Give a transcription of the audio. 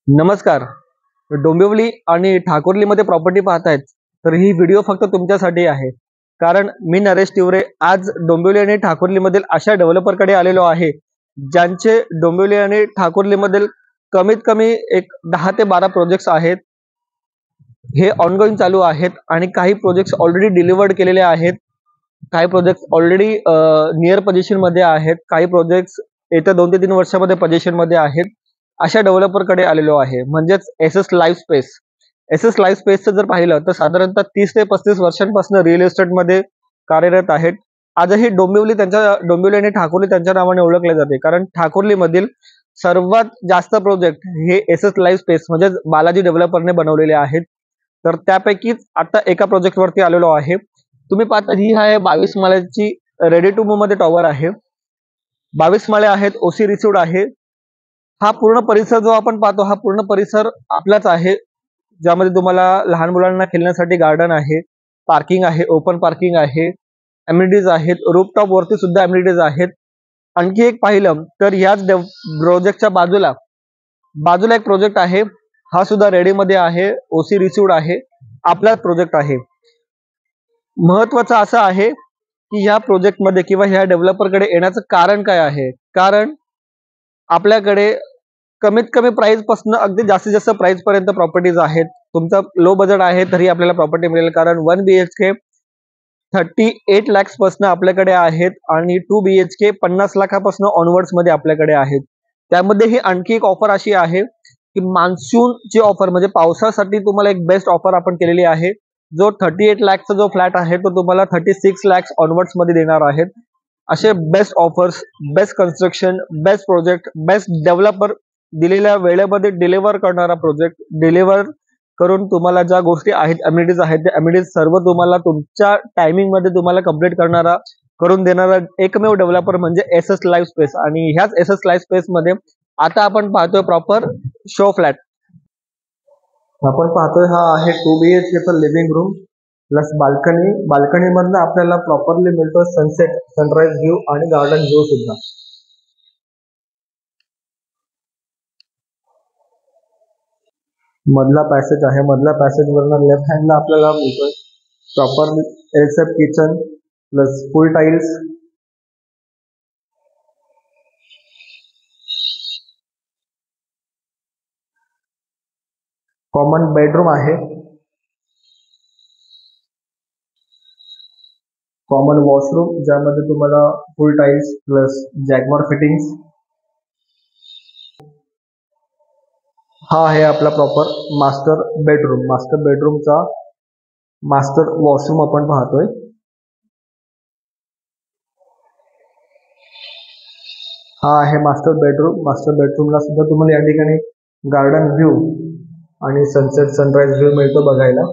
नमस्कार. डोंबिवली आणि ठाकुर्लीमध्ये प्रॉपर्टी पाहतायत तर ही व्हिडिओ फक्त तुमच्यासाठी आहे. कारण मी नरेश तिवरे आज डोंबिवली आणि ठाकुर्लीमधील अशा डेव्हलपरकडे आलेलो आहे ज्यांचे डोंबिवली आणि ठाकुर्लीमधील कमीत कमी एक 10 ते 12 प्रोजेक्ट्स आहेत. हे ऑनगोइंग चालू आहेत आणि काही प्रोजेक्ट्स ऑलरेडी डिलिव्हर्ड केलेले आहेत. काही प्रोजेक्ट्स ऑलरेडी नियर पोझिशनमध्ये आहेत. काही प्रोजेक्ट्स येत्या 2 ते 3 वर्षामध्ये पोझिशनमध्ये आहेत. अशा डेव्हलपरकडे आलेलो आहे म्हणजेच S S life space. S S life स्पेसचं जर पाहिलं तर साधारणतः 30 ते 35 वर्षांपासून रिअल एस्टेटमध्ये कार्यरत आहेत. आजही डोंबिवली आणि ठाकुर्ली त्यांच्या नावाने ओळखले जाते. कारण ठाकुर्लीमधील सर्वात जास्त प्रोजेक्ट हे एस एस लाईफ स्पेस म्हणजे बालाजी डेव्हलपरने बनवलेले आहेत. तर त्यापैकीच आता एका प्रोजेक्टवरती आलेलो आहे. तुम्ही पाहता ही आहे 22 माळ्याची रेडी टू मूव्ह मध्ये टॉवर आहे. 22 माळे आहेत, ओसी रिसिव्ड आहे. हा पूर्ण परिसर जो आपण पाहतो हा पूर्ण परिसर आपलाच आहे, ज्यामध्ये तुम्हाला लहान मुलांना खेळण्यासाठी गार्डन आहे, पार्किंग आहे, ओपन पार्किंग आहे, अम्युनिटीज आहेत, रूफटॉप वरती सुद्धा अम्युनिटीज आहेत. आणखी एक पाहिलं तर याच प्रोजेक्टच्या बाजूला बाजूला एक प्रोजेक्ट आहे. हा सुद्धा रेडी मध्ये आहे, ओसी रिसिव्ड आहे, आपलाच प्रोजेक्ट आहे. महत्वाचं असं आहे की ह्या प्रोजेक्टमध्ये किंवा ह्या डेव्हलपरकडे येण्याचं कारण काय आहे. कारण आपल्याकडे कमीत कमी प्राइस पासून अगदी जास्तीत जास्त प्राइस पर्यंत प्रॉपर्टीज आहेत. तुमचा लो बजेट आहे तरी आपल्याला प्रॉपर्टी मिळेल. कारण 1 BHK 38 lakhs पासून आपल्याकडे आहेत आणि 2 BHK 50 लाखापासून ऑनवर्ड्स मध्ये आपल्याकडे आहेत. त्यामध्ये ही आणखी एक ऑफर अशी आहे की मान्सूनची ऑफर म्हणजे पावसासाठी तुम्हाला एक बेस्ट ऑफर आपण केलेली आहे. जो 38 lakhचा जो फ्लॅट आहे तो तुम्हाला 36 lakhs ऑनवर्ड्स मध्ये देणार आहेत. असे best offers, best construction, best project, best developer, दिलेल्या वेळेमध्ये डिलिव्हर करणारा प्रोजेक्ट, डिलिव्हर करून तुम्हाला ज्या गोष्टी आहेत, अम्युनिटीज आहेत, त्या अम्युनिटीज सर्व तुम्हाला तुमच्या टायमिंग मध्ये तुम्हाला कंप्लीट करून देणारा एकमेव डेव्हलपर म्हणजे एस एस लाईफ स्पेस. आणि ह्याच एस एस लाईफ स्पेस मध्ये आता आपण पाहतोय प्रॉपर शो फ्लॅट. आपण पाहतोय हा आहे 2 BHK चा living room plus balcony. Balcony मधनं आपल्याला प्रॉपरली मिळतो सनसेट, सनराइज व्ह्यू आणि गार्डन व्ह्यू सुद्धा. मधला पॅसेज आहे. मधल्या पॅसेज वरनं लेफ्ट हँडला आपल्याला मिळतोय proper L kitchen plus full tiles. Common bedroom आहे. कॉमन वॉशरूम ज्यामध्ये तुम्हाला full tiles plus Jaguar fittings. हा आहे आपला प्रॉपर मास्टर बेडरूम. मास्टर बेडरूमचा मास्टर वॉशरूम आपण पाहतोय. हा आहे मास्टर बेडरूम. मास्टर बेडरूमला सुद्धा तुम्हाला या ठिकाणी गार्डन व्ह्यू आणि सनसेट, सनराइज व्ह्यू मिळतो बघायला.